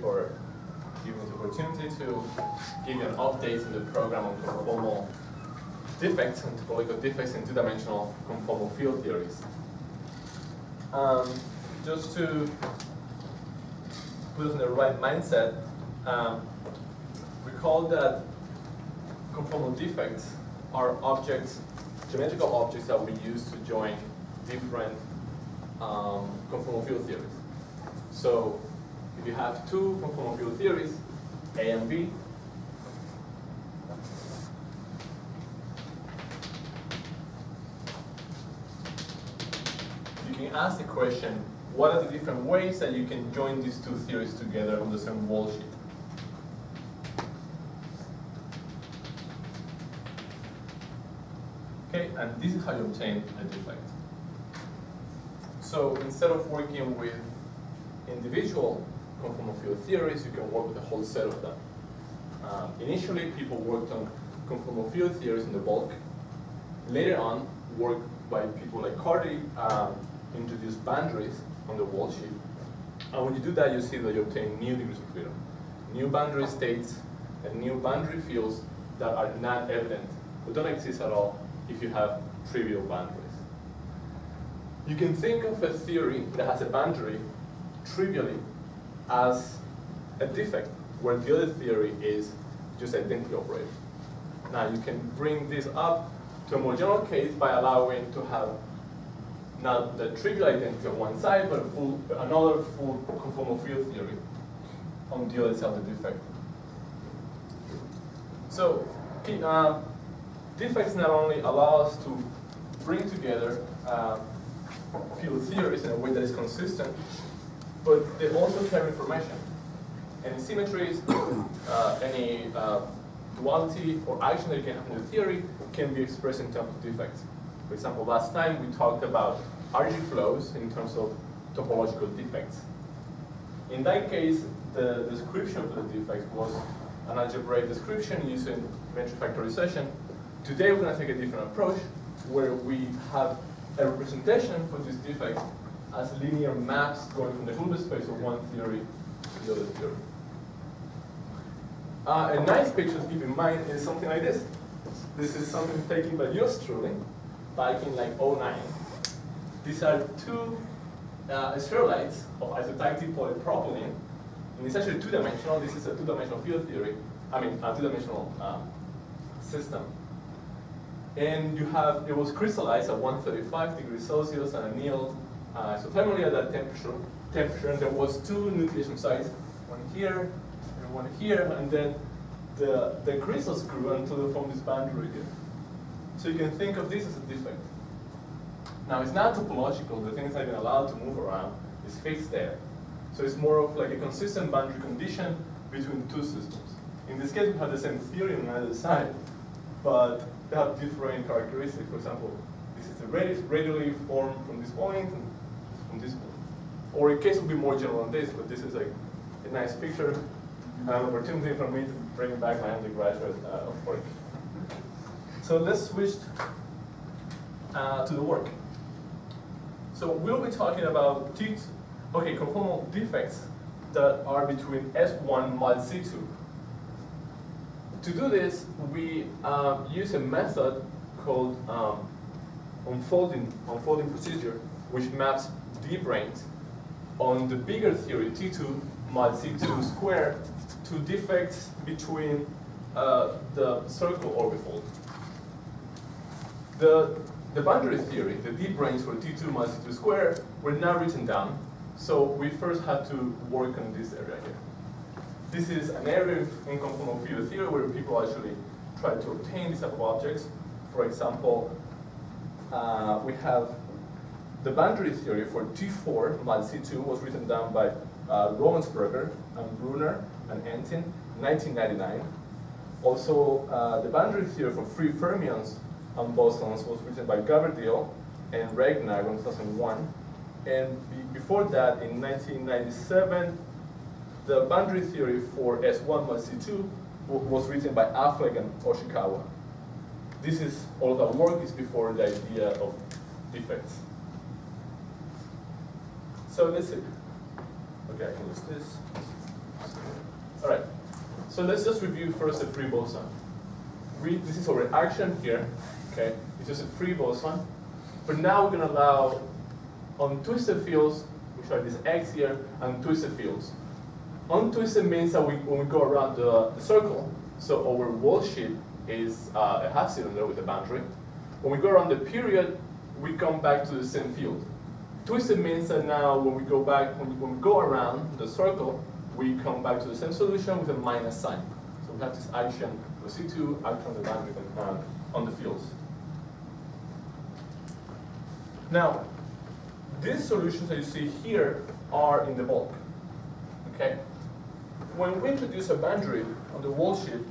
for giving me the opportunity to give you an update in the program on conformal defects and topological defects in two-dimensional conformal field theories. Just to put us in the right mindset, recall that conformal defects are objects, geometrical objects that we use to join different conformal field theories. So if you have two conformal field theories, A and B, you can ask the question, what are the different ways that you can join these two theories together on the same wall sheet? Okay, and this is how you obtain a defect. So instead of working with individual conformal field theories, you can work with a whole set of them. Initially, people worked on conformal field theories in the bulk. Later on, work by people like Carty introduced boundaries on the wall sheet. And when you do that, you see that you obtain new degrees of freedom. New boundary states and new boundary fields that are not evident, but don't exist at all if you have trivial boundaries. You can think of a theory that has a boundary trivially as a defect, where the other theory is just identity operator. Now you can bring this up to a more general case by allowing to have not the trivial identity on one side, but another full conformal field theory on the other side of the defect. So defects not only allow us to bring together field theories in a way that is consistent, but they also carry information. Any symmetries, any duality or action that you can have in the theory can be expressed in terms of defects. For example, last time we talked about RG flows in terms of topological defects. In that case, the description of the defect was an algebraic description using metric factorization. Today we're going to take a different approach, where we have a representation for this defect as linear maps going from the Hilbert space of one theory to the other theory. A nice picture to keep in mind is something like this. This is something taken by yours truly back in like 2009. These are two spherulites of isotactic polypropylene, and it's actually two-dimensional. This is a two-dimensional field theory. I mean, a two-dimensional system. And you have, it was crystallized at 135 degrees Celsius and annealed isothermally at that temperature, and there was two nucleation sites, one here and one here, and then the crystals grew until they formed this boundary again. So you can think of this as a defect. Now it's not topological, the things that have been allowed to move around is fixed there. So it's more of like a consistent boundary condition between two systems. In this case, we have the same theory on either side, but they have different characteristics. For example, this is a radially formed from this point and from this point. Or in case it would be more general than this, but this is like a nice picture, an opportunity for me to bring back my undergraduate work. So let's switch to the work. So we'll be talking about conformal defects that are between S1 mod C2. To do this, we use a method called unfolding procedure, which maps d-branes on the bigger theory, T2 mod C2 squared, to defects between the circle orbifold. The boundary theory, the d-branes for T2 mod C2 squared, were not written down, so we first had to work on this area here. This is an area in conformal field theory where people actually try to obtain these type of objects. For example, we have the boundary theory for T4 mod C2 was written down by Rovensberger and Brunner and Entin in 1999. Also, the boundary theory for free fermions and bosons was written by Gabriel and Regner in 2001. And before that, in 1997, the boundary theory for S1 mod C2 was written by Affleck and Oshikawa. This is, all of that work is before the idea of defects. So let's see. Okay, I can use this. So let's just review first the free boson. This is our action here, okay? It's just a free boson. But now we're gonna allow untwisted fields, which are these X here, and twisted fields. Untwisted means that when we go around the circle, so our wall sheet is a half cylinder with a boundary. When we go around the period, we come back to the same field. Twisted means that now when we go back, when we go around the circle, we come back to the same solution with a minus sign. So we have this action with C2, action on the boundary on the fields. Now, these solutions that you see here are in the bulk. Okay? When we introduce a boundary on the wall sheet,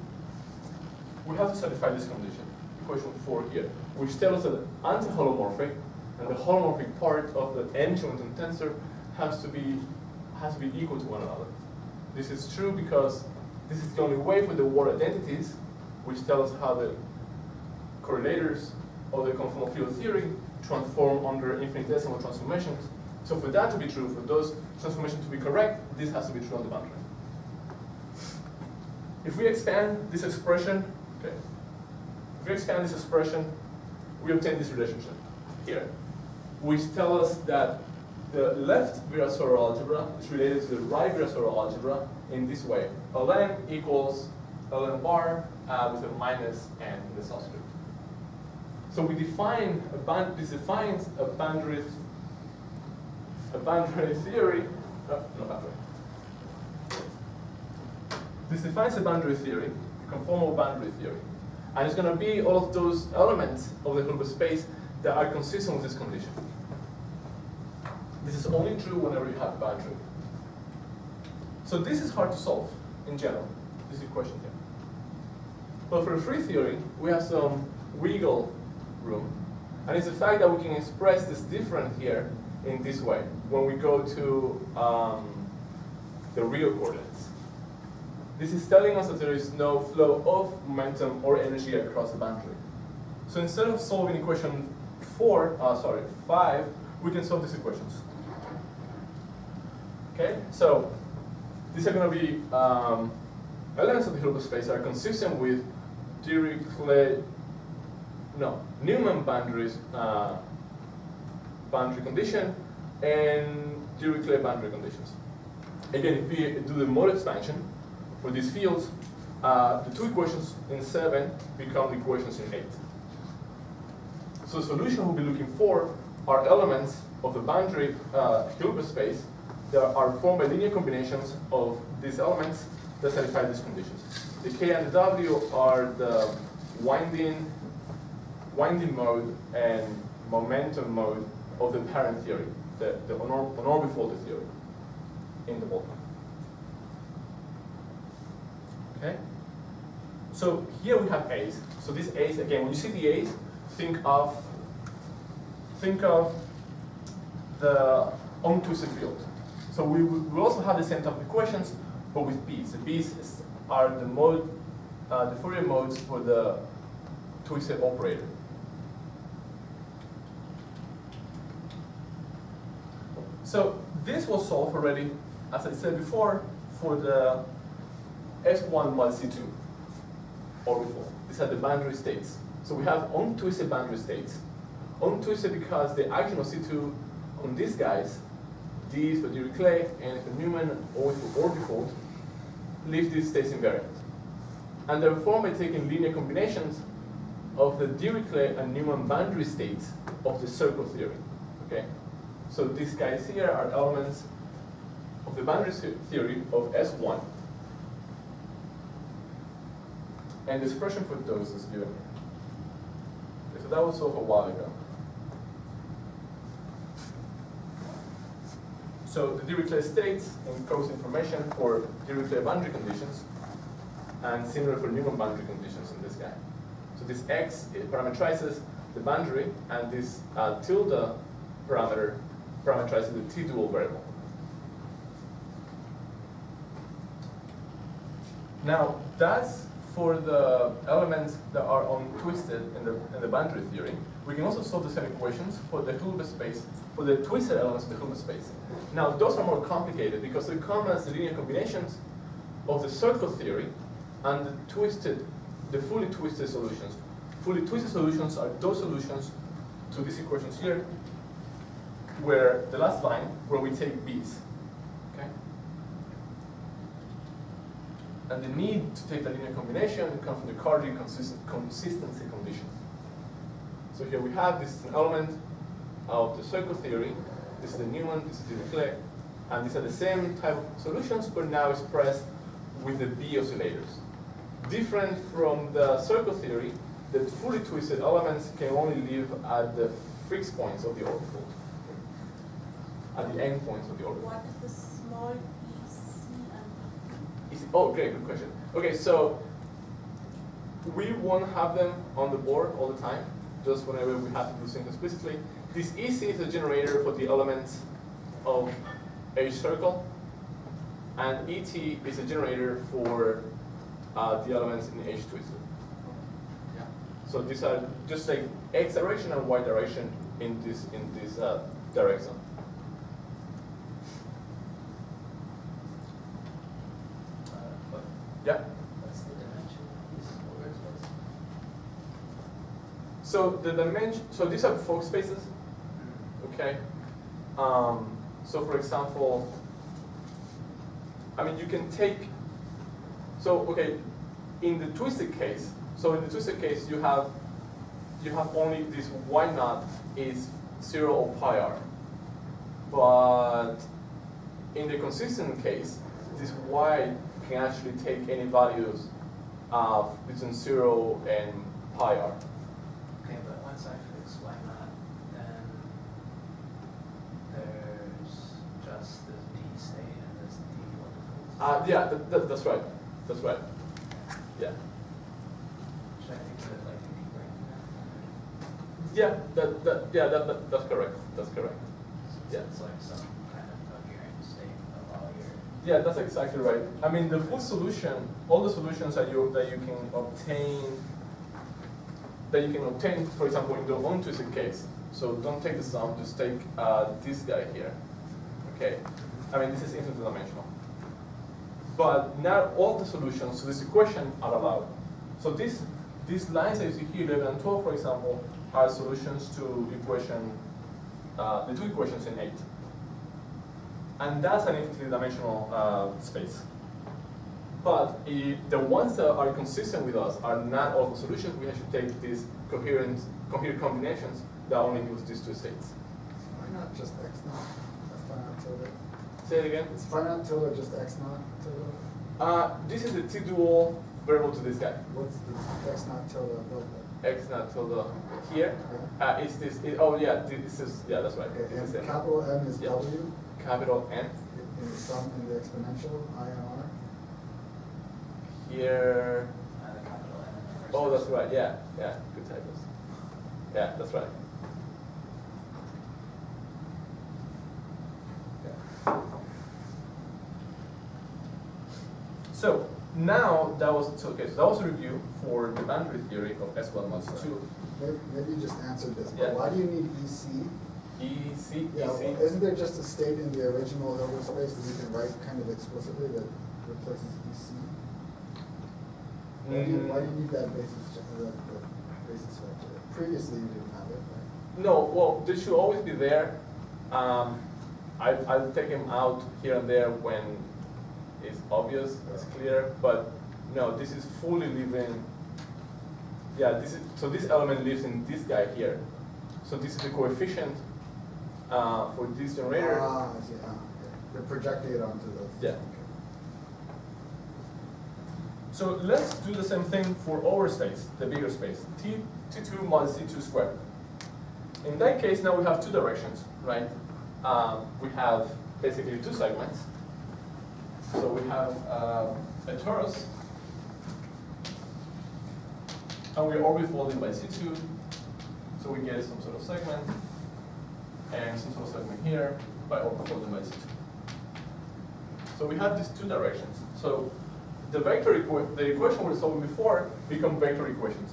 we have to satisfy this condition, equation 4 here, which tells us that anti-holomorphic and the holomorphic part of the n-dimensional tensor has to be equal to one another. This is true because this is the only way for the word identities, which tell us how the correlators of the conformal field theory transform under infinitesimal transformations. So for that to be true, for those transformations to be correct, this has to be true on the boundary. If we expand this expression, okay, if we expand this expression, we obtain this relationship here, which tells us that the left Virasoro algebra is related to the right Virasoro algebra in this way. Ln equals Ln bar with a minus n in the subscript. So we define this defines a boundary theory. This defines a boundary theory, a conformal boundary theory, and it's going to be all of those elements of the Hilbert space that are consistent with this condition. This is only true whenever you have a boundary. So this is hard to solve in general, this equation here. But for a free theory, we have some wiggle room, and it's the fact that we can express this difference here in this way when we go to the real coordinates. This is telling us that there is no flow of momentum or energy across the boundary. So instead of solving equation 5, we can solve these equations. Okay, so these are going to be elements of the Hilbert space that are consistent with Newman boundary condition and Dirichlet boundary conditions. Again, if we do the mode expansion for these fields, the two equations in 7 become the equations in 8. So the solution we'll be looking for are elements of the boundary Hilbert space that are formed by linear combinations of these elements that satisfy these conditions. The K and the W are the winding mode and momentum mode of the parent theory, the Honoré-Fourier theory in the bulk. Okay? So here we have A's. So these A's, again, when you see the A's, think of the untwisted field. So we will also have the same type of equations, but with B's. The B's are the Fourier modes for the twisted operator. So this was solved already, as I said before, for the S1 mod C2 orbital. These are the boundary states. So we have untwisted boundary states. Untwisted because the action of C2 on these guys, D is for Dirichlet and for Newman, O is for orbifold, leave these states invariant. And they're formed by taking linear combinations of the Dirichlet and Newman boundary states of the circle theory. Okay? So these guys here are elements of the boundary theory of S1. And the expression for those is given here. Okay, so that was solved a while ago. So the Dirichlet states encode information for Dirichlet boundary conditions, and similar for Newman boundary conditions in this guy. So this X parameterizes the boundary, and this tilde parameter parameterizes the T-dual variable. Now, that's for the elements that are untwisted in the boundary theory. We can also solve the same equations for the Hilbert space, for the twisted elements of the Hilbert space. Now, those are more complicated because they come as linear combinations of the circle theory and the fully twisted solutions. Fully twisted solutions are those solutions to these equations here, where the last line, where we take b's, okay? And the need to take the linear combination comes from the Cardian consistency condition. So here we have, this is an element of the circle theory. This is the Newman, this is the Dirichlet, and these are the same type of solutions, but now expressed with the B oscillators. Different from the circle theory, the fully twisted elements can only live at the fixed points of the orbifold, at the end points of the orbifold. What is the small EC and Oh, great, good question. Okay, so we won't have them on the board all the time, just whenever we have to do things explicitly. This EC is a generator for the elements of a circle, and ET is a generator for the elements in H twisted. Yeah. So these are just like X direction and Y direction in this direction. Yeah. What's the dimension of these Fourier spaces? So the dimension. So these are Fock spaces. Okay. So for example, I mean, you can take. So okay, in the twisted case. So in the twisted case, you have only this Y naught is 0 or pi r. But in the consistent case, this Y can actually take any values between 0 and pi r. Okay, but once I fix Y naught, then there's just this D state and this D orbital. Yeah, that's right. That's right. Yeah. Should I think of it like a D brain? Yeah, that's correct. That's correct. Yeah. It's like some kind of coherent state of all your. Yeah, that's exactly right. I mean, the full solution, all the solutions that you can obtain, for example, in the untwisted case. So don't take the sum, just take this guy here. Okay. I mean, this is infinite dimensional. But not all the solutions to this equation are allowed. So these lines that you see here, 11 and 12, for example, are solutions to equation, the two equations in 8. And that's an infinitely dimensional space. But the ones that are consistent with us are not all the solutions. We have to take these coherent combinations that only use these two states. Why not just X naught? That's phi naught tilde. Say it again. Is phi naught tilde just X naught tilde? This is the T-dual variable to this guy. What's the X naught tilde delta? X naught tilde here. Is this? Oh yeah, this is that's right. Okay, This is and it. capital M is Yeah. W Capital N in the sum in the exponential I and R. here. The capital N in the first Oh, that's person. right. Yeah, good typos. Yeah, that's right. Yeah. So now that was so that was a review for the boundary theory of S1 mod 2. Maybe you just answered this, but Yeah. why do you need EC? EC, Yeah, EC. well, isn't there just a state in the original Hilbert space that you can write kind of explicitly that replaces EC? Why do you need that basis vector? Previously you didn't have it, right? No, well, they should always be there. I'll take them out here and there when it's obvious, it's clear, but no, this is fully living. Yeah, so this element lives in this guy here. So this is the coefficient for this generator. Ah, I see. Okay. You're projecting it onto the. Yeah. Okay. So let's do the same thing for our space, the bigger space, T2 mod C2 squared. In that case, now we have two directions, right? We have basically two segments. So we have a torus, and we're orbifolding by C2, so we get some sort of segment, and some sort of segment here by orbifolding by C2. So we have these two directions. So the equation we solved before become vector equations.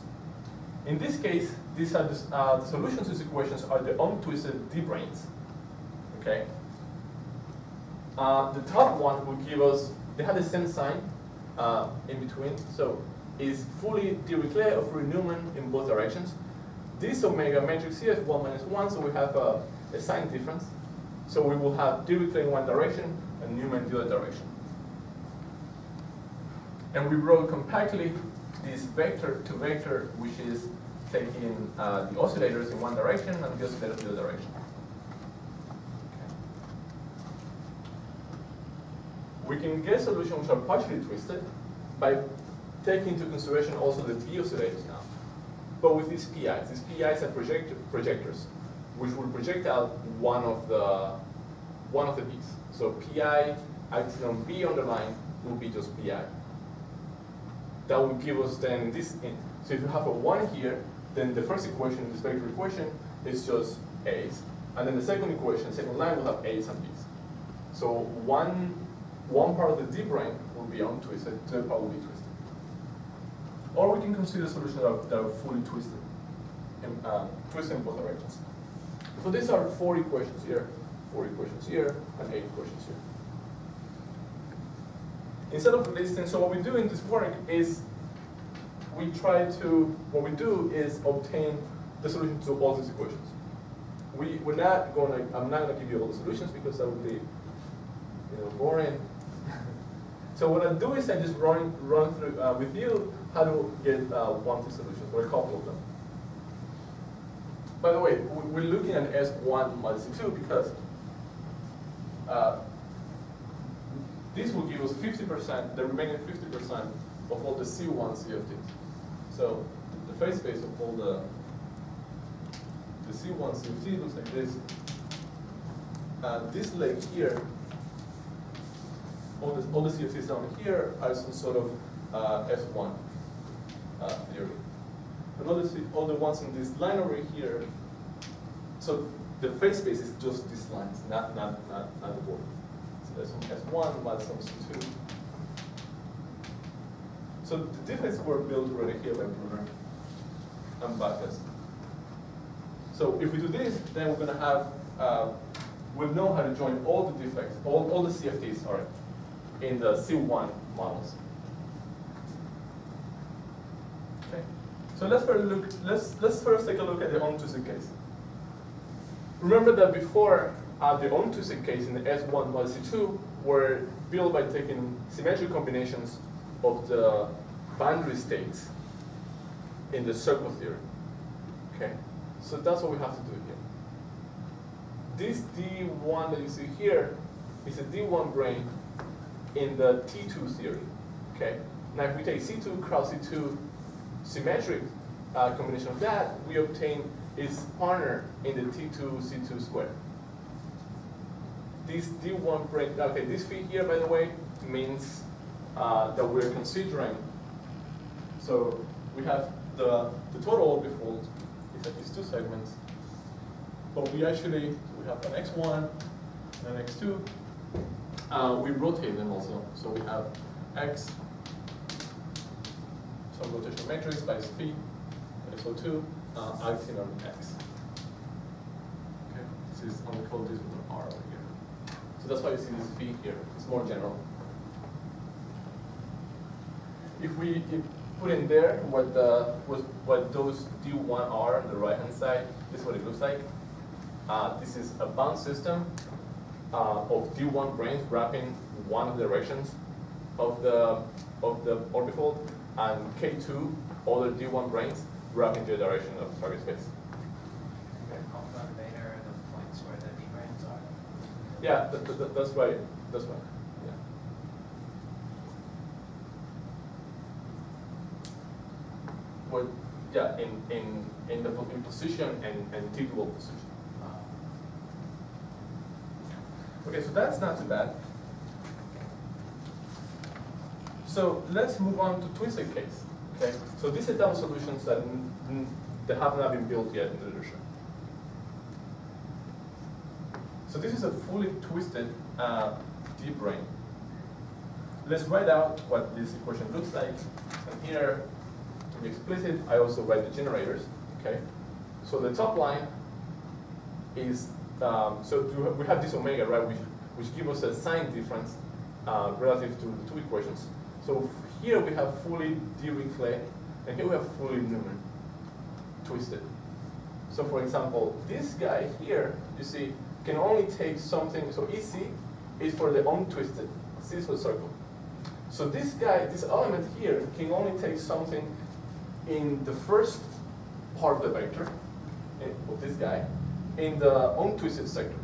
In this case, these are the solutions to these equations are the untwisted D-branes. Okay. The top one will give us, they have the same sign, in between. So is fully Dirichlet or Fourier-Newman in both directions. This omega matrix here is 1 minus 1, so we have a sign difference. So we will have Dirichlet in one direction and Newman in the other direction. And we wrote compactly this vector to vector, which is taking the oscillators in one direction and the oscillators in the other direction. We can get solutions which are partially twisted by taking into consideration also the T oscillators now. But with these PIs are projectors, which will project out one of the B's. So PI acting on B on the line will be just PI. That will give us then this. So if you have a 1 here, then the first equation, this vector equation, is just A's. And then the second equation, second line, will have A's and B's. So one part of the D brane will be untwisted, the other part will be twisted. Or we can consider solutions that are fully twisted, twisted in both directions. So these are 4 equations here, and 8 equations here. Instead of listing, so what we do in this work is what we do is obtain the solution to all these equations. I'm not gonna give you all the solutions because that would be, boring. So what I do is I just run through with you how to get one of the solutions, or a couple of them. By the way, we're looking at S1 minus C2 because this will give us 50%, the remaining 50% of all the C1 CFTs. So the phase space of all the C1 CFT looks like this. This leg here, all the CFTs down here are some sort of S1 theory. But all the ones in this line over here, so the phase space is just these lines, not the board. So there's some S1 minus some C2. So the defects were built already here by Brunner and Backus. So if we do this, then we're going to have, we'll know how to join all the defects, all the CFTs, in the C1 models. Okay. So let's first take a look at the untwisted case. Remember that before the untwisted case in the S1 model C2 were built by taking symmetric combinations of the boundary states in the circle theory. Okay, so that's what we have to do here. This D1 that you see here is a D1 brane in the T2 theory. Okay, now if we take C2 cross C2 symmetric combination of that, we obtain its partner in the T2 C2 square. This D1 brane, okay, this phi here, by the way, means that we're considering. So we have the total orbifold is at these 2 segments, but we have an X1 and an X2. We rotate them also, so we have X, some rotational matrix by phi, SO2, acting on X. Okay, this is, I'm going to call this with an R over here. So that's why you see this phi here. It's more general. If we put in there what those D1 are on the right-hand side, this is what it looks like. This is a bound system of D1 branes wrapping one of the directions of the orbifold, and K2 other D1 branes wrapping the direction of the target space. Okay. Beta are the points where the D branes are. Yeah, that's right. That's right. Yeah. Well, yeah, in the position and T-dual position. Okay, so that's not too bad. So let's move on to twisted case. Okay, so these are TAMU solutions that have not been built yet in the literature. So this is a fully twisted D brane. Let's write out what this equation looks like. And here, to be explicit, I also write the generators. Okay, so the top line is we have this omega, right, which gives us a sign difference relative to the 2 equations. So here we have fully Dirichlet, and here we have fully Newman, twisted. So for example, this guy here, you see, can only take something, so EC is for the untwisted, C is for the circle. So this guy, this element here, can only take something in the first part of the vector, of this guy, in the untwisted sector.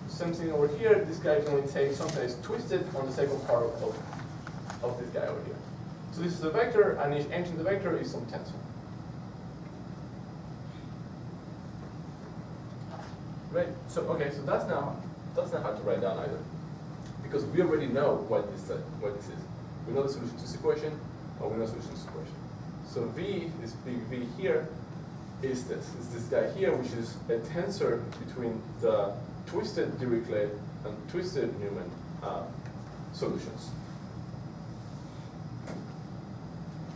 Same thing over here, this guy can only take something that's twisted on the second part of this guy over here. So this is the vector, and each entry in the vector is some tensor. Right, so okay, so that's not hard to write down either, because we already know what this is. We know the solution to this equation, or we know the solution to this equation. So V, this big V here, is this guy here, which is a tensor between the twisted Dirichlet and twisted Newman solutions.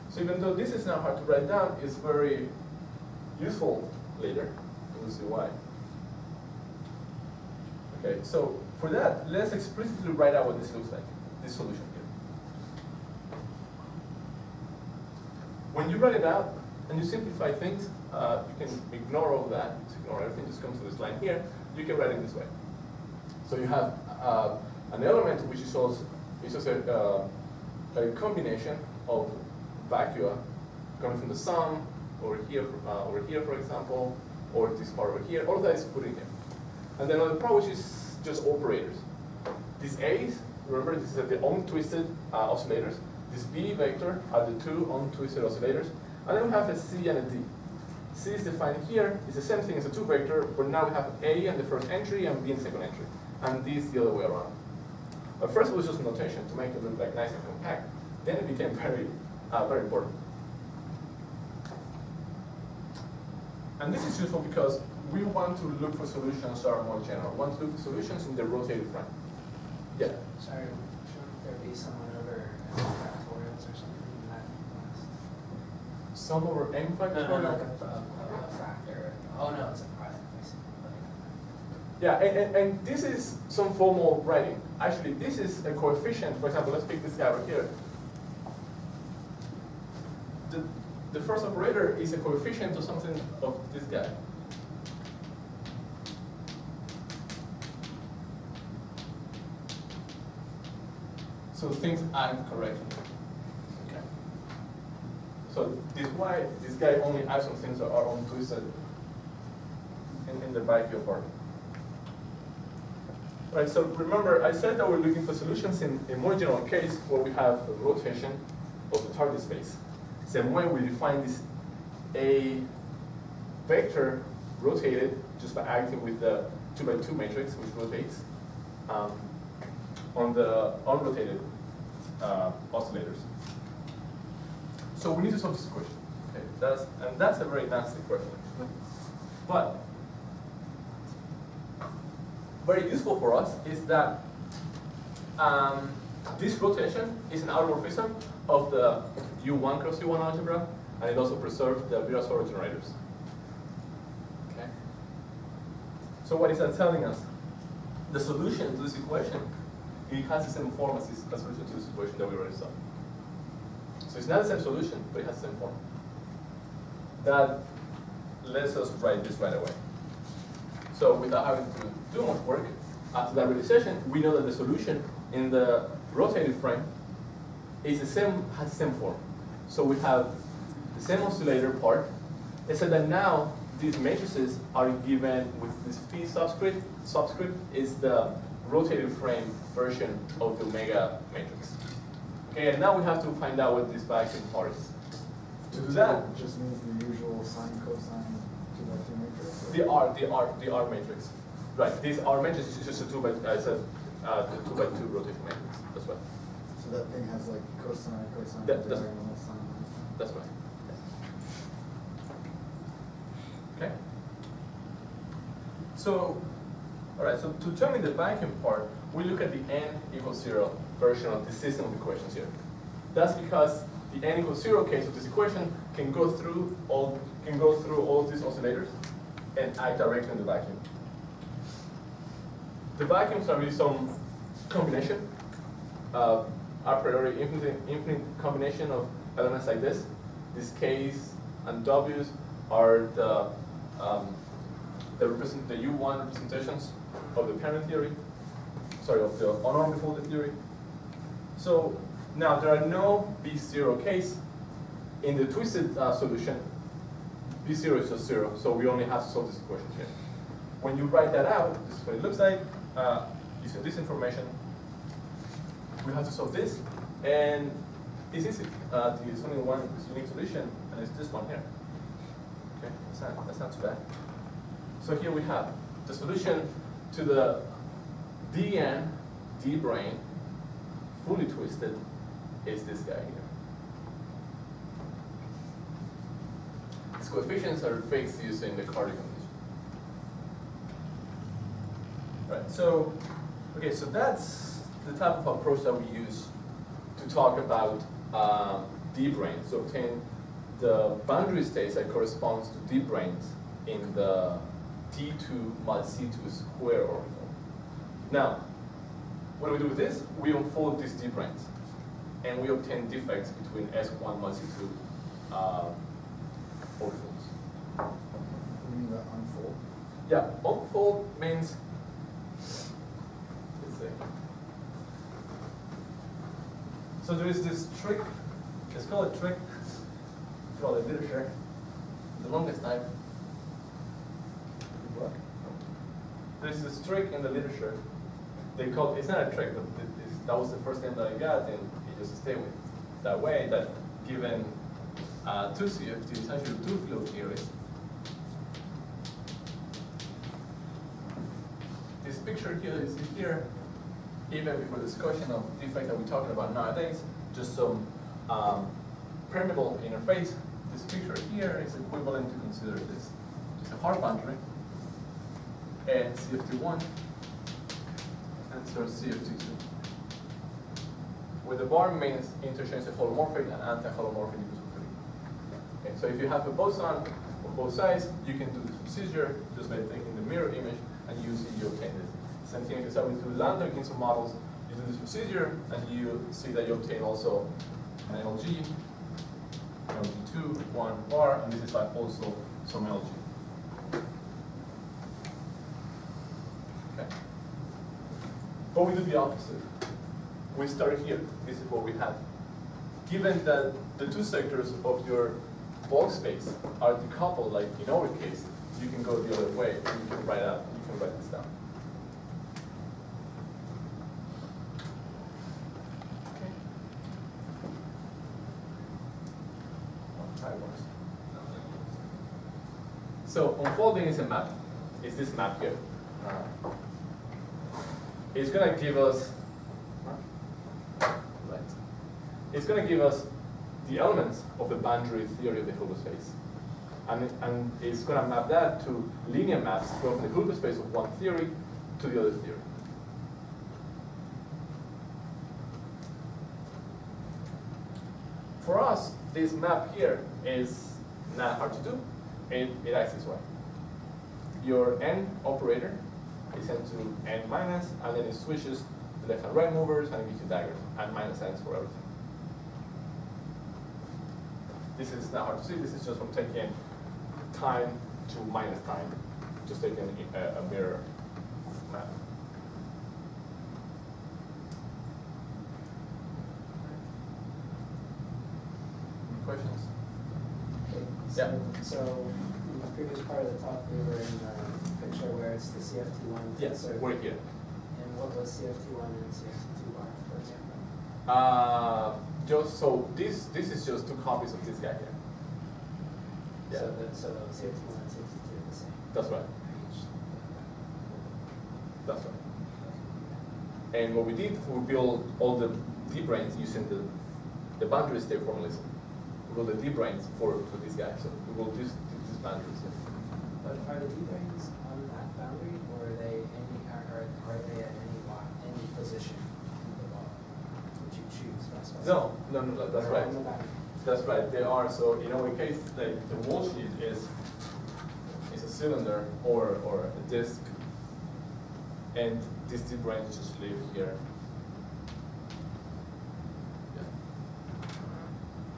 So even though this is not hard to write down, it's very useful later. We'll see why. Okay, so for that, let's explicitly write out what this looks like, this solution here. When you write it out and you simplify things, you can ignore all that, just ignore everything, just come to this line here, you can write it this way. So you have an element which is also a combination of vacua coming from the sum over here, for example, or this part over here. All of that is put in here. And then another part which is just operators. These A's, remember, this is the untwisted oscillators. This B vector are the two untwisted oscillators. And then we have a C and a D. C is defined here. It's the same thing as a 2 vector, but now we have A in the first entry and B in the second entry. And D is the other way around. But first it was just notation to make it look like nice and compact. Then it became very, very important. And this is useful because we want to look for solutions that are more general. We want to look for solutions in the rotated frame. Yeah? Sorry, shouldn't there be someone over factorials or something in that class? Sum over n factorial? No, like a factor. Oh no, it's a product. I see. Yeah, and this is some formal writing. Actually, this is a coefficient. For example, let's pick this guy right here. The first operator is a coefficient of something of this guy. So things act correctly. Okay. So this is why this guy only adds some things that are untwisted in the vacuum part. Right, so remember, I said that we're looking for solutions in a more general case where we have a rotation of the target space. Same way we define this A vector rotated just by acting with the 2x2 matrix, which rotates on the unrotated oscillators. So we need to solve this equation. Okay, that's a very nasty question. But very useful for us is that this rotation is an automorphism of the U1 cross U1 algebra, and it also preserves the Virasoro generators. Okay. So what is that telling us? The solution to this equation, it has the same form as the solution to this equation that we already saw. So it's not the same solution, but it has the same form. That lets us write this right away. So without having to do much work, after that realization, we know that the solution in the rotated frame is the same, has the same form. So we have the same oscillator part, except that now these matrices are given with this phi subscript. Subscript is the rotated frame version of the omega matrix. Okay, and now we have to find out what this vacuum part is. To do that, it just means the usual sine cosine 2x2 matrix. The R matrix. Right. This R matrix is just a 2x2 rotation matrix. That's right. So that thing has like cosine, That's diagonal, sine. That's right. Okay. So, all right. So to determine the vacuum part, we look at the n equals 0 version of the system of equations here. That's because the n equals 0 case of this equation can go through all these oscillators and act directly in the vacuum. The vacuums are really some combination. a priori infinite combination of elements like this. This K's and W's are the U1 representations of the parent theory, sorry, of the unarmed folded theory. So now there are no B0 K's. In the twisted solution, B0 is just 0, so we only have to solve this equation here. When you write that out, this is what it looks like. Using this information, we have to solve this, and it's easy. There's only one unique solution, and it's this one here. Okay, that's not too bad. So here we have the solution to the Dn, D brane, fully twisted, is this guy here. Its coefficients are fixed using the Carter condition. Right, so, okay, so that's the type of approach that we use to talk about D branes, to obtain the boundary states that corresponds to D branes in the D2 mod C2 square orbital. Now, what do we do with this? We unfold these D branes, and we obtain defects between S1 mod C2 orbitals. You mean the unfold? Yeah, unfold means, let's see. So there is this trick, it's called a trick, for the literature, the longest time. What? There's this trick in the literature. They call, it's not a trick, but that was the first name that I got, and it just stayed with that way, that given two CFTs, it's actually two flow theories. This picture here is here, even before the discussion of defect that we're talking about nowadays, just some permeable interface. This picture here is equivalent to consider this just a hard boundary, and CFT1, and so CFT2. Where the bar means interchange of holomorphic and anti-holomorphic equals 3. Okay, so if you have a boson on both sides, you can do this procedure just by taking the mirror image, and you see you obtain this. Same thing if you start with two lambda Ginso models, you do this procedure, and you see that you obtain also an LG, LG2, 1 bar, and this is like also some LG. Okay. But we do the opposite. We start here. This is what we have. Given that the two sectors of your bulk space are decoupled, like in our case, you can go the other way, and you can write this down. Okay. So unfolding is a map. It's this map here. It's going to give us. It's going to give us the elements of the boundary theory of the Hilbert space. And it's going to map that to linear maps from the Hilbert space of one theory to the other theory. For us, this map here is not hard to do. It acts this way. Your n operator is sent to n minus, and then it switches the left and right movers, and it gives you daggers, and minus n's for everything. This is not hard to see. This is just from taking time to minus time, just taking a mirror map. Any questions? Okay, so in the previous part of the talk, we were in the picture where it's the CFT1. Yes, we're here. And what was CFT1 and CFT2 bar, for example? Just so this is just two copies of this guy here. Yeah. So the CFT1 and CFT2 are the same. That's right. That's right. And what we did, we built all the D-branes using the boundary state formalism. We built the D-branes for this guy. So we will use these boundaries. Yeah. But are the D-branes on that boundary, or are they at any position in the ball? Would you choose? No, that's right. That's right, they are. So in our case, the wall sheet is a cylinder or a disk, and these D branes just live here.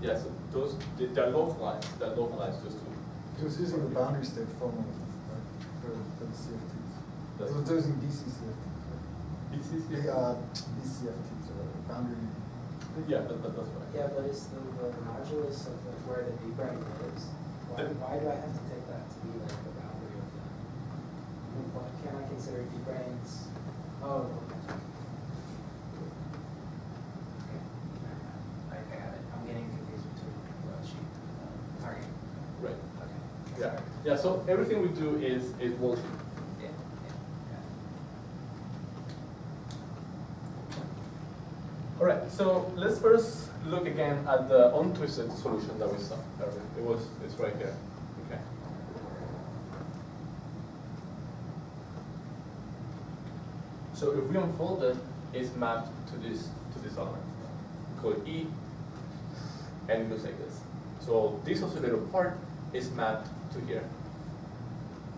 Yeah, so those, they're localized. They're localized just to. Just using the boundary state formula, right, for the CFTs. That's So those in DC CFTs, right? BCCFT? BCFTs or boundary. Yeah, that's right. Yeah, but it's the modulus of where the B brain lives. Why do I have to take that to be like the boundary of the? Why can't I consider B brains? Oh, okay. Okay, I got it. I'm getting confused between the sheet and the target. Right. Okay. Yeah. Yeah. So everything we do is worldsheet. Yeah. All right. So let's first look again at the untwisted solution that we saw. It's right here. Okay. So if we unfold it, it's mapped to this element. We call it E, and it looks like this. So this oscillator part is mapped to here.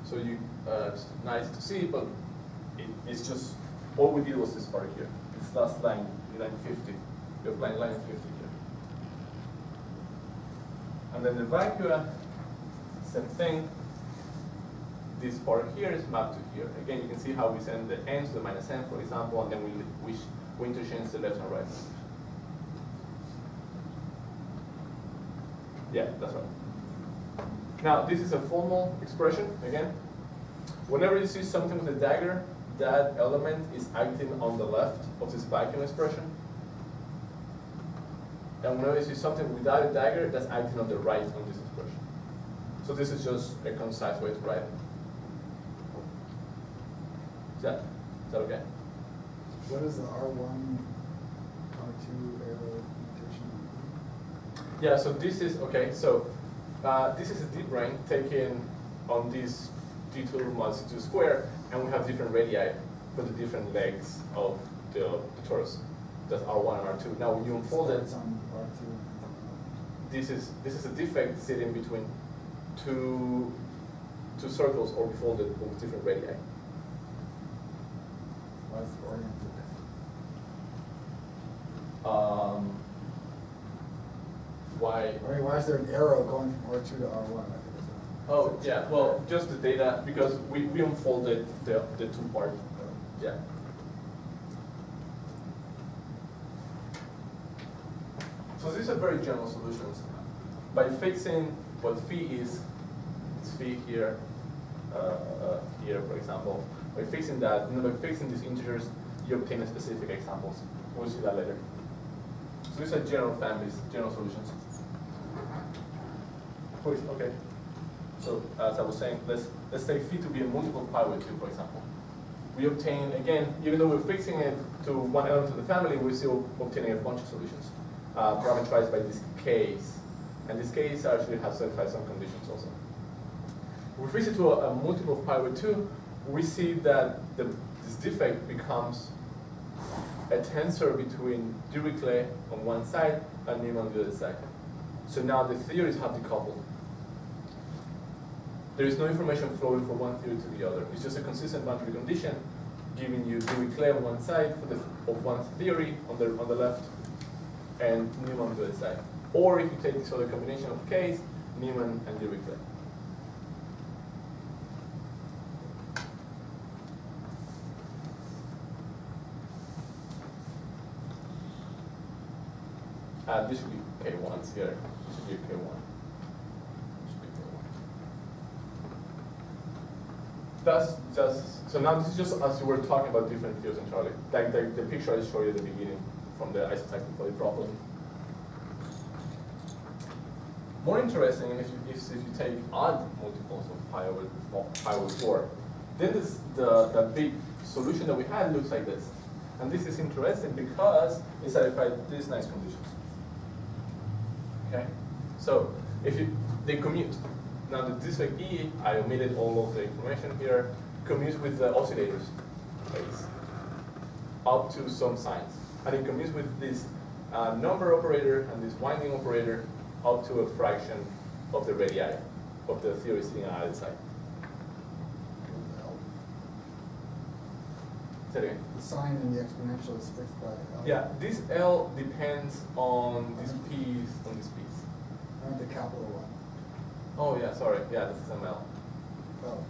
So it's nice to see, but it's just all we did was this part here. It's last line 50. We have line 50 here. And then the vacua, same thing. This part here is mapped to here. Again, you can see how we send the n to the minus n, for example, and then we interchange the left and right. Yeah, that's right. Now, this is a formal expression, again. Whenever you see something with a dagger, that element is acting on the left of this vacuum expression. And whenever you see something without a dagger, that's acting on the right on this expression. So this is just a concise way to write it. Is that okay? What is the R1, R2 arrow notation? Yeah, so this is, okay, so this is a deep brain taken on this D2 mod C2 square, and we have different radii for the different legs of the torus. That's R1 and R2. Now when you unfold it, It's on R2. this is a defect sitting between two circles or folded with different radii. Why is the oriented different? Why? I mean, why is there an arrow going from R2 to R1? I think it's Oh, yeah, well, just the data, because we unfolded the two part. Yeah. So these are very general solutions. By fixing what phi is, it's phi here, here, for example. By fixing that, and by fixing these integers, you obtain a specific examples. We'll see that later. So these are general families, general solutions. Please, okay. So as I was saying, let's take phi to be a multiple pi with 2, for example. We obtain, again, even though we're fixing it to one element of the family, we're still obtaining a bunch of solutions, parameterized by this case. And this case actually has satisfied some conditions also. If we fix it to a multiple of pi with 2, we see that this defect becomes a tensor between Dirichlet on one side and Newman on the other side. So now the theories have decoupled. There is no information flowing from one theory to the other. It's just a consistent boundary condition giving you Dirichlet on one side of one theory on the left and Newman on the other side. Or if you take this other combination of case, Newman and Dirichlet. This should be K1s here. This should be a K1. That's just, so now this is just as we were talking about different fields in Charlie. Like the picture I showed you at the beginning from the isotechnical problem. More interesting is if you take odd multiples of pi over 4, then the big solution that we had looks like this. And this is interesting because it satisfied these nice conditions. Okay? So if they commute. Now the defect E, I omitted all of the information here, commutes with the oscillators phase up to some signs. And it commutes with this number operator and this winding operator up to a fraction of the radii of the theory sitting on either side. it again. The sign in the exponential is fixed by L. Yeah, this L depends on this piece, I meant the capital one. Oh yeah, sorry. Yeah, this is ML. Oh.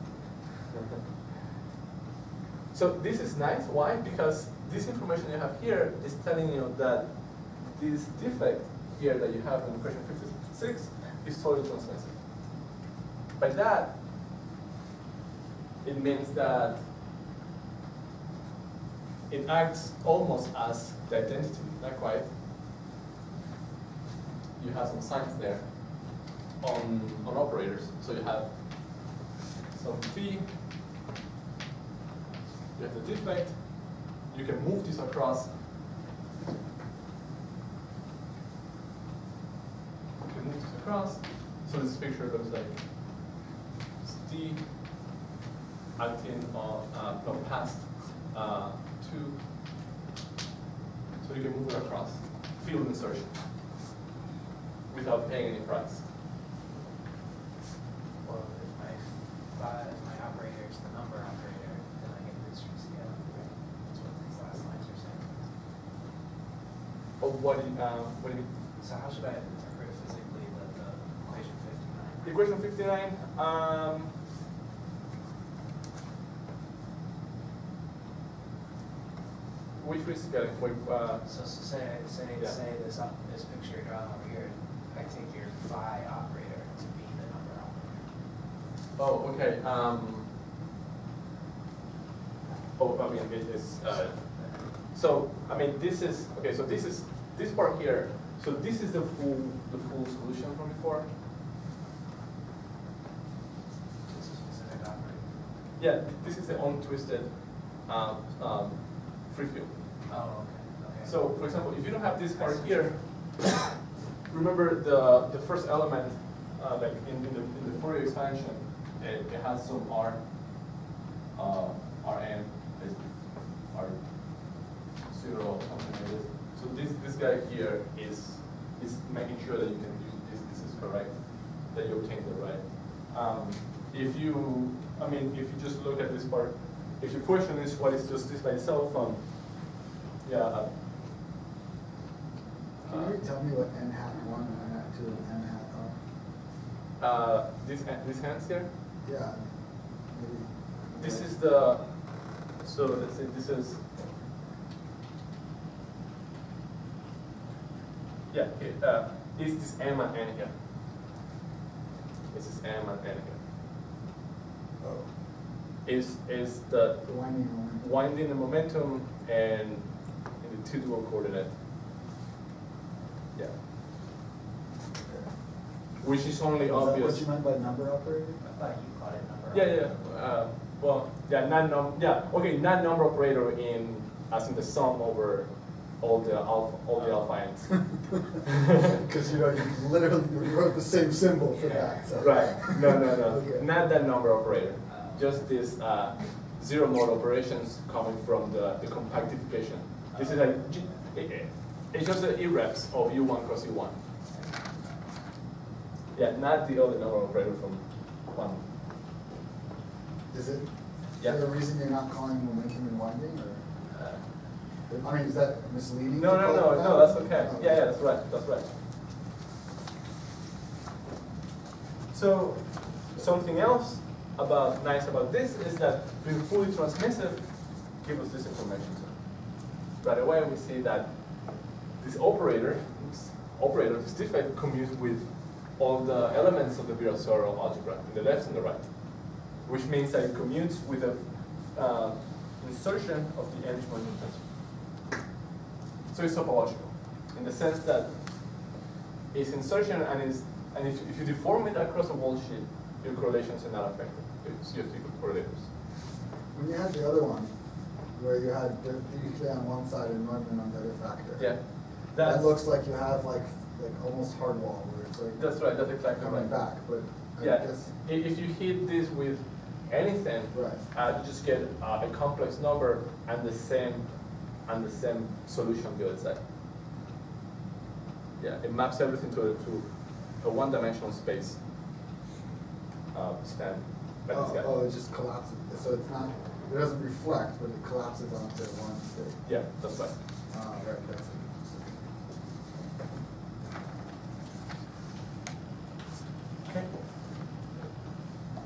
So this is nice. Why? Because this information you have here is telling you that this defect here that you have in equation 56 is totally transmissive. By that, it means that it acts almost as the identity, not quite. You have some signs there on operators. So you have some phi, you have the defect, you can move this across. You can move this across, so this picture looks like D acting on past 2. So you can move it across, field insertion, without paying any price. Well, if my operator is the number operator, then I get this from scale, right? That's what these last lines are saying. Oh, what do you mean? So how should I interpret physically the equation 59? Equation 59, which is getting, So say this picture you're drawing over here, I take your phi operator to be the number operator. oh, okay. I mean, it is, so, I mean, this is, okay, so this part here, so this is the full solution from before. This is specific operator. Yeah, this is the untwisted free field. Oh, okay. So, for example, if you don't have this part here, remember the first element, like in the Fourier expansion, it has some Rn, R0, something like this. So this guy here is making sure that you can use this is correct, that you obtain the right. If you just look at this part, if your question is what is just this by itself, yeah. Can you tell me what n hat 1 and n hat 2 and n hat are? These hands here. Yeah. Maybe. This is the. So let's say this is. Yeah. Is this M and N here? This is M and N here. Oh. Is the Winding momentum. winding the momentum and in the 2-dual coordinate. Yeah. Okay. Which is only Is obvious. that what you meant by number operator? I thought you called it number Yeah, operator. well, yeah, okay, non-number operator as in the sum over all the alpha ends. Because you literally wrote the same symbol for that. So. Right. No. Okay. Not that number operator. Just this zero mode operations coming from the compactification. This is like it's just the irreps of U1 cross U1. Yeah, not the other number operator from 1. Is it? Yeah. Is there a reason you're not calling momentum and winding, or? I mean, is that misleading? No, that's okay. Oh. Yeah, that's right. So something else nice about this is that being fully transmissive gives us this information. Right away we see that this operator, this defect commutes with all the elements of the Virasoro algebra, in the left and the right, which means that it commutes with the insertion of the English momentum tensor. So it's topological, in the sense that its insertion and if you deform it across a wall sheet, your correlations are not affected. It's just equal correlators. When you had the other one, where you had Dirichlet on one side and Neumann on the other factor. Yeah. That looks like you have like almost hard wall, where it's like That's right, that's exactly coming right. back, but I Yeah, guess. if you hit this with anything, Right. you just get a complex number and the same solution on the other side. Yeah, it maps everything to a one-dimensional space span by this guy. Oh, it just collapses. So it's not. It doesn't reflect, but it collapses onto one state. Yeah, that's right. Right, that's it. Okay.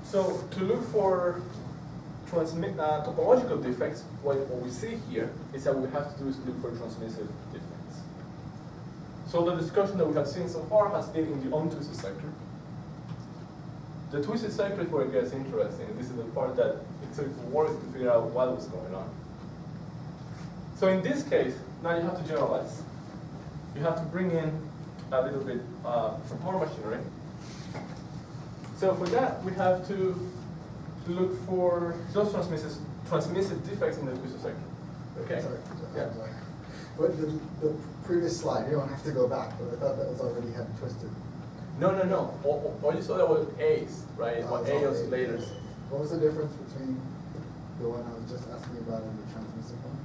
So to look for topological defects, what we see here is that we have to do is look for transmissive defects. So the discussion that we have seen so far has been in the untwisted sector. The twisted sector is where it gets interesting. This is the part that it took work to figure out what was going on. So in this case, now you have to generalize. You have to bring in a little bit more machinery. So for that, we have to look for those transmissive defects in the twisted sector. Okay? Sorry. Yeah. But the previous slide, you don't have to go back, but I thought that was already had twisted. No. All you saw that was A's, right? What A oscillators. What was the difference between the one I was just asking about and the transmissive one?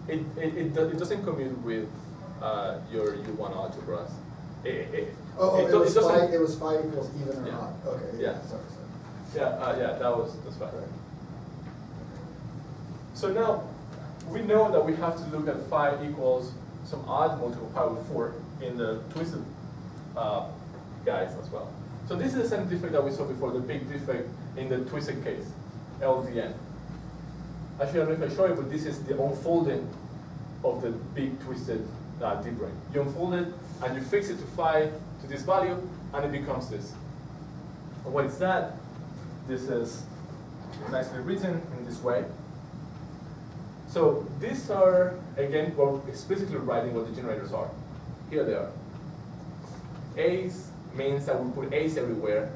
It doesn't commute with your U1 algebras. It was phi equals even or Yeah. not. Okay. Yeah. Sorry. Yeah, that's right. So now we know that we have to look at phi equals some odd multiple pi over 4 in the twisted guys as well. So this is the same defect that we saw before, the big defect in the twisted case, LDN. Actually, I don't know if I show you, but this is the unfolding of the big twisted deep ring. You unfold it and you fix it to phi to this value, and it becomes this. And what is that? This is nicely written in this way. So these are, again, we're explicitly writing what the generators are. Here they are. A's means that we put A's everywhere.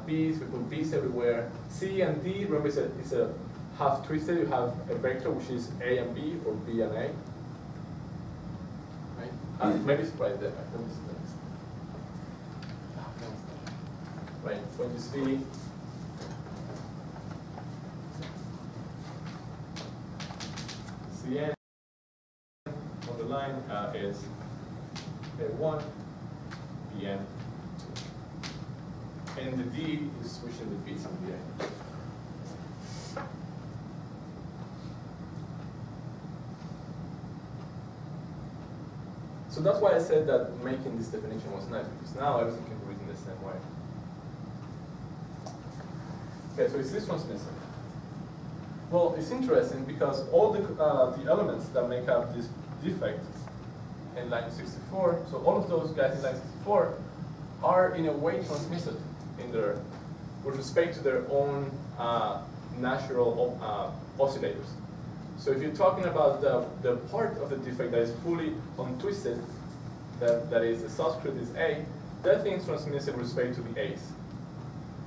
B's, we put B's everywhere. C and D, remember it's a half twisted. You have a vector which is A and B, or B and A. Right? Maybe it's right there. Let me see. Right, when you see Cn on the line is A1, Bn, 2. And the D is switching the B's and the A. So that's why I said that making this definition was nice, because now everything can be written the same way. Okay, so is this transmissive? Well, it's interesting because all the elements that make up this defect in line 64, so all of those guys in line 64 are in a way transmitted in their, with respect to their own natural oscillators. So if you're talking about the part of the defect that is fully untwisted, that is the subscript is A, that thing is transmissive with respect to the A's.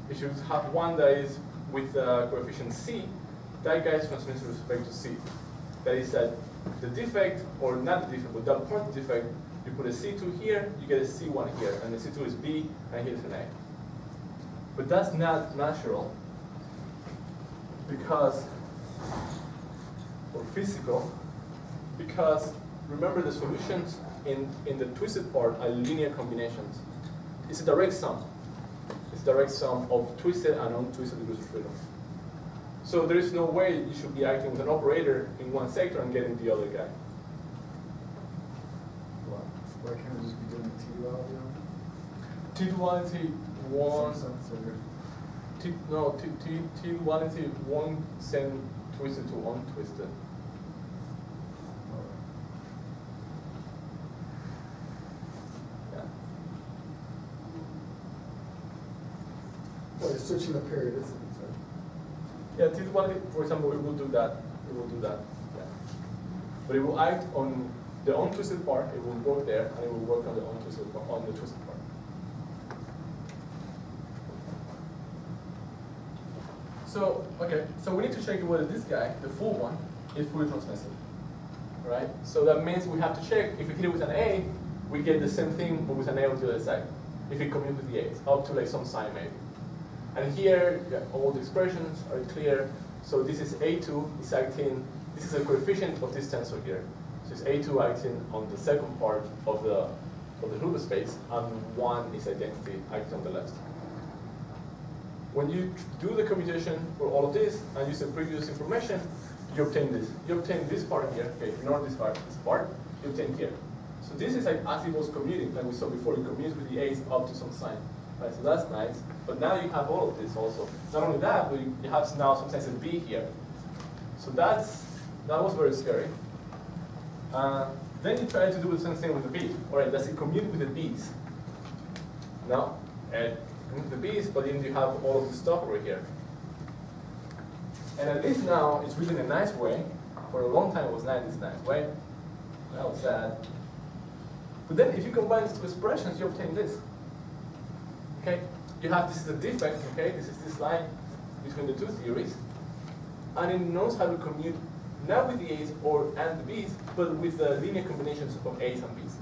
If you have one that is with coefficient C, that guy is transmissive with respect to C. That is that the defect, or not the defect, but that part of the defect, you put a C2 here, you get a C1 here, and the C2 is B, and here's an A. But that's not natural, because, or physical, because remember the solutions in the twisted part are linear combinations. It's a direct sum. It's a direct sum of twisted and untwisted degrees of freedom. So there is no way you should be acting with an operator in one sector and getting the other guy. Why can't we just be doing a T-duality on it? T-duality one. Some T-duality one send twisted to untwisted. Yeah. Well, you're switching the periodicity. Yeah, T-duality, for example, it will do that. It will do that. Yeah. But it will act on the untwisted part. It will work there, and it will work on the untwisted part, on the twisted part. So, okay, so we need to check whether this guy, the full one, is fully transmissive. Right? So that means we have to check if we hit it with an A, we get the same thing but with an A on the other side. If it commutes with the A's, up to like some sign maybe. And here, yeah, all the expressions are clear. So this is A2 is acting, this is a coefficient of this tensor here. So it's A2 acting on the second part of the Hilbert space, and 1 is identity acting on the left. when you do the computation for all of this and use the previous information, you obtain this. You obtain this part here. Okay, ignore this part. You obtain here. So this is like as it was commuting, like we saw before. You commute with the A's up to some sign. Right, so that's nice. But now you have all of this also. Not only that, but you have now sometimes a B here. So that was very scary. Then you try to do the same thing with the B. All right, does it commute with the B's? No, with the B's, but then you have all of the stuff over here. And at least now it's written in a nice way. For a long time it was not in this nice way. That was sad. But then if you combine these two expressions, you obtain this. Okay, you have this is a defect. Okay, this is this line between the two theories, and it knows how to commute not with the A's and the B's, but with the linear combinations of A's and B's.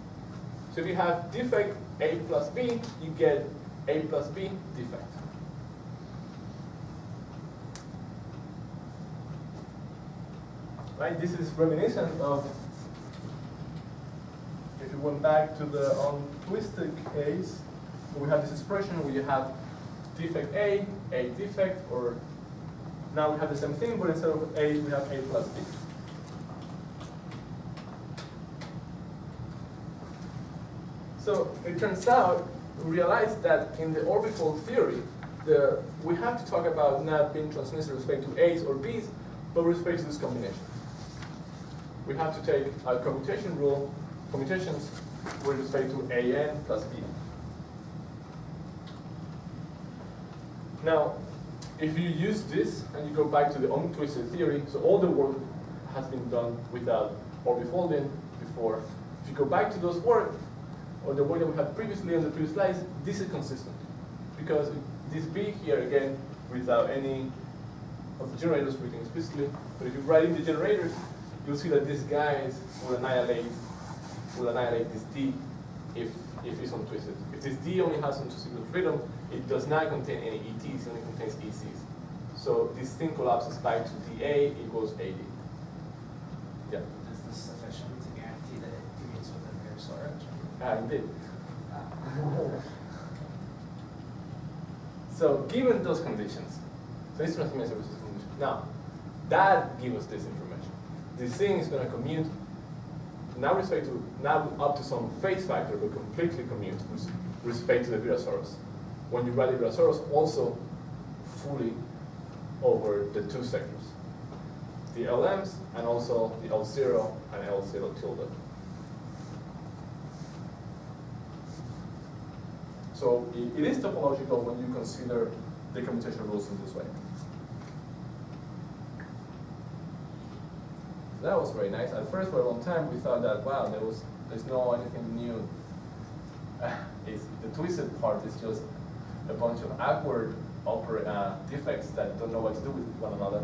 So if you have defect A plus B, you get A plus B defect. Right, this is reminiscent of, if you went back to the untwisted case, we have this expression where you have defect A defect, or now we have the same thing, but instead of A, we have A plus B. So it turns out, we realized that in the orbifold theory, we have to talk about not being transmitted with respect to A's or B's, but with respect to this combination. We have to take our commutation rule, commutations with respect to AN plus B. Now, if you use this and you go back to the untwisted theory, so all the work has been done without orbifolding before. If you go back to those work, or the work that we had previously on the previous slides, this is consistent. Because this B here, again, without any of the generators written explicitly, but if you write in the generators, you'll see that these guys will annihilate this D if it's untwisted. If this D only has untwistable freedom, it does not contain any ETs, it only contains ECs. So this thing collapses back to DA equals AD. Yeah? Is this sufficient to guarantee that it commutes within pure storage? Indeed. So given those conditions, so this transmission services condition. Now, that gives us this information. This thing is going to commute not up to some phase factor, but completely commute with respect to the Virasaurus. When you write the Virasaurus, also fully over the two sectors, the LMs and also the L0 and L0 tilde. So it is topological when you consider the commutation rules in this way. That was very nice. At first, for a long time, we thought that, wow, there's no anything new. The twisted part is just a bunch of awkward defects that don't know what to do with one another.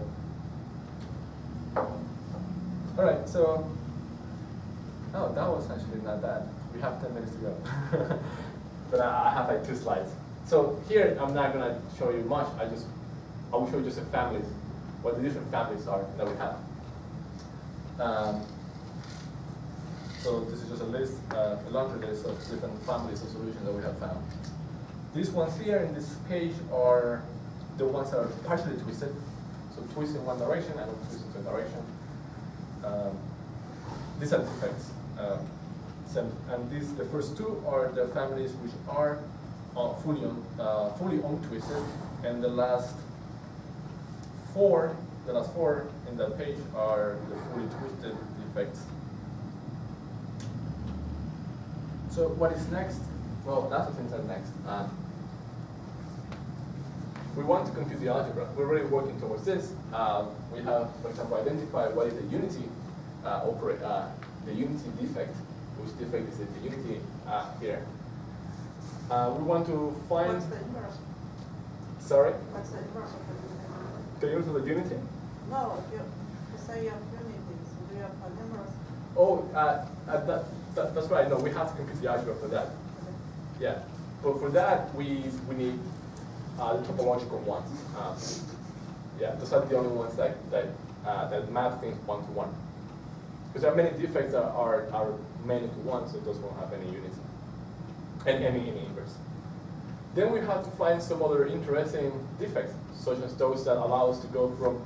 All right, so, oh, that was actually not bad. We have 10 minutes to go. But I have like 2 slides. So here, I'm not going to show you much. I will show you just the families, what the different families are that we have. So this is just a list, a laundry list of different families of solutions that we have found. These ones here in this page are the ones that are partially twisted. So twist in one direction and twist in the direction. These are defects. And the first 2 are the families which are fully untwisted, and the last 4 in that page are the fully twisted defects. So what is next? Well, lots of things are next. We want to compute the algebra. We're already working towards this. We have, for example, identified what is the unity the unity defect. Which defect is it? The unity here. We want to find. What's the inverse? Sorry? What's the inverse of the unity? The inverse of the unity? No, you say you have unities. Do you have an inverse? Oh, that's right. No, we have to compute the algebra for that. Okay. Yeah, but for that we need the topological ones. Yeah, those are the only ones that map things 1 to 1. Because there are many defects that are many to 1, so those won't have any unity and any inverse. Then we have to find some other interesting defects, such as those that allow us to go from,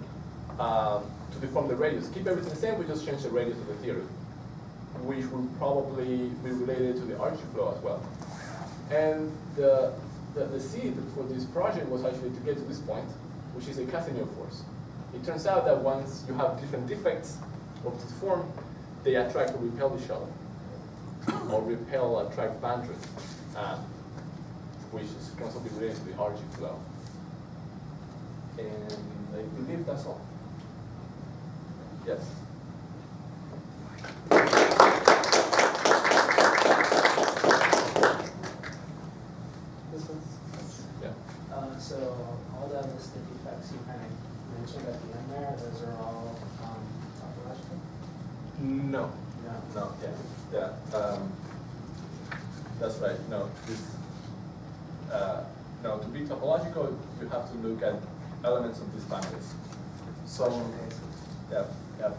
to deform the radius. Keep everything the same, we just change the radius of the theory, which will probably be related to the Archie flow as well. And the seed for this project was actually to get to this point, which is a Casimir force. It turns out that once you have different defects of this form, they attract or repel each other, or repel, attract boundaries, which is can also be related to the Archie flow. And I believe that's all. Yes. This one's, Yeah. so all the listed defects you kind of mentioned at the end there, those are all topological? No. No. No. Yeah. Yeah. That's right. No. This. No. To be topological, you have to look at elements of these families. So. Yeah.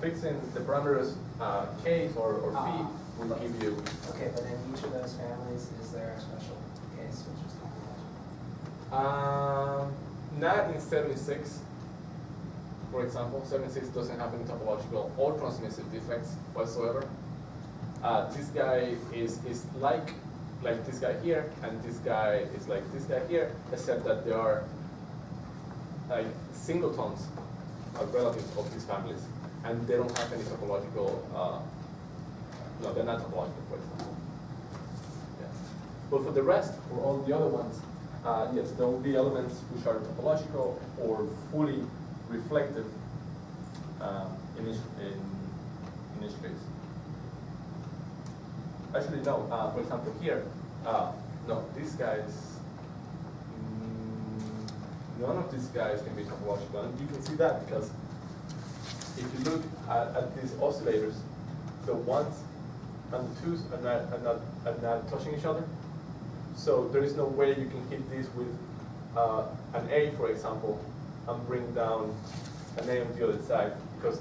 Fixing the parameters k or phi will give you. Okay, but in each of those families, is there a special case which is topological? Not in 76, for example. 76 doesn't have any topological or transmissive defects whatsoever. This guy is like this guy here, and this guy is like this guy here, except that they are like singletons relatives of these families, and they don't have any topological. No, they're not topological, for example. Yeah. But for the rest, for all the other ones, yes, there will be elements which are topological or fully reflective in each case. Actually, no. For example, here, no, these guys, none of these guys can be topological, and you can see that because if you look at these oscillators, the ones and the twos are not touching each other. So there is no way you can hit this with an A, for example, and bring down an A on the other side because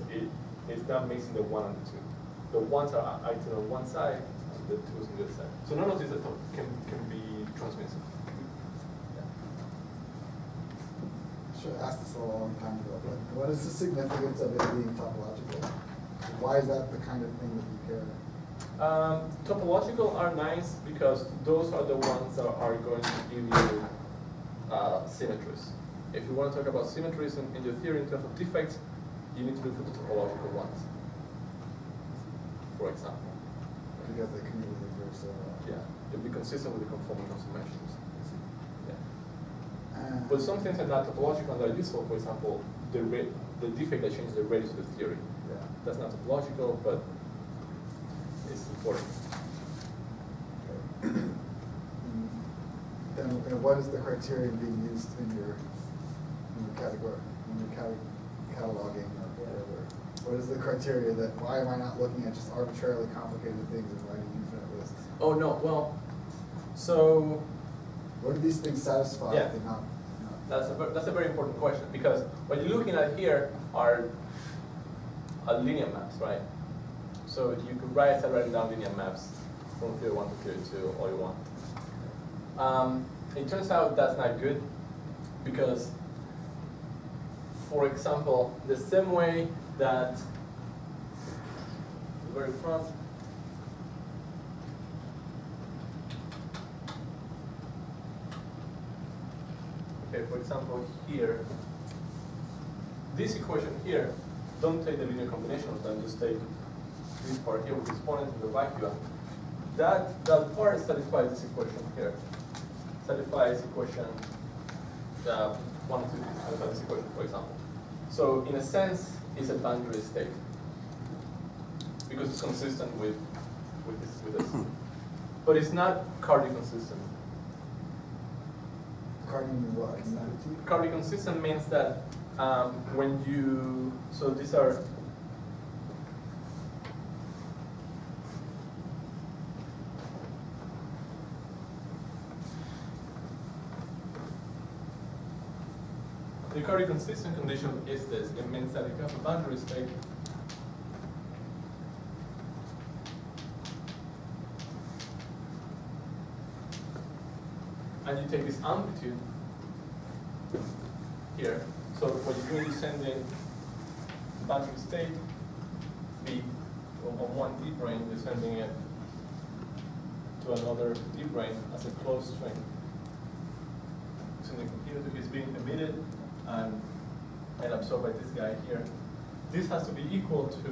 it's not mixing the one and the two. The ones are acting on one side and the twos on the other side. So none of these can be transmissive. I should have asked this a long time ago, but what is the significance of it being topological? Why is that the kind of thing that you care about? Topological are nice because those are the ones that are going to give you symmetries. If you want to talk about symmetries in your theory in terms of defects, you need to look for the topological ones, for example. Because they can be reversed. Yeah, they'll be consistent with the conformal transformations. Yeah. But some things are not topological and they're useful. For example, the defect that changes the radius of the theory. Yeah. That's not topological, but it's important. Then what is the criterion being used in your category, in your cataloging or whatever? What is the criteria that, why am I not looking at just arbitrarily complicated things and writing infinite lists? Oh no, well, so. What do these things satisfy Yeah. if they're not? That's a very important question because what you're looking at here are linear maps, right? So you could start writing down linear maps from theory 1 to theory 2 all you want. It turns out that's not good because, for example, the same way that the very front for example, here, this equation here, don't take the linear combination of them, just take this part here with this exponent in the vacuum. That part satisfies this equation here. Satisfies equation 1 and 2, satisfies this equation, for example. So in a sense, it's a boundary state because it's consistent with this. But it's not Cardy consistent. Cardy consistent means that when you, so these are, the Cardy consistent condition is this. It means that if you have a boundary state, and you take this amplitude here. So what you're doing is sending boundary state B on one D brane, you're sending it to another D brane as a closed string. So the computer is being emitted and absorbed by this guy here. This has to be equal to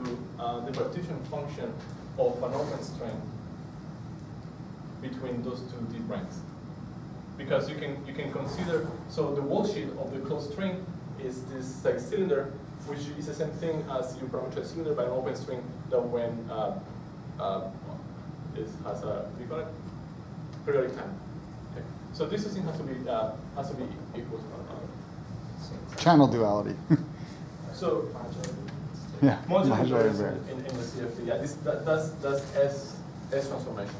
the partition function of an open string between those two D branes. Because you can consider, so the wall sheet of the closed string is this like cylinder, which is the same thing as your parameter cylinder by an open string that when it has a, what do you call it? Periodic time. Okay. So this thing has to be equal to one another. Channel duality. So Yeah. modular in the CFD. Yeah, that's S transformation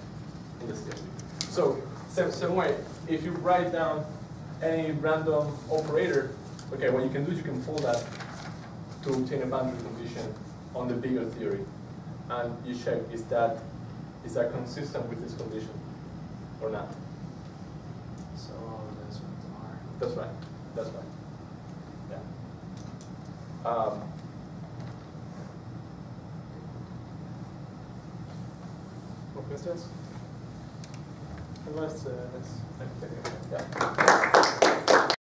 in the CFD. So same way, if you write down any random operator, okay, what you can do is you can fold that to obtain a boundary condition on the bigger theory, and you check is that consistent with this condition or not. So all of those ones are. That's right. That's right. Yeah. More questions? Unless, let's take it. Yeah.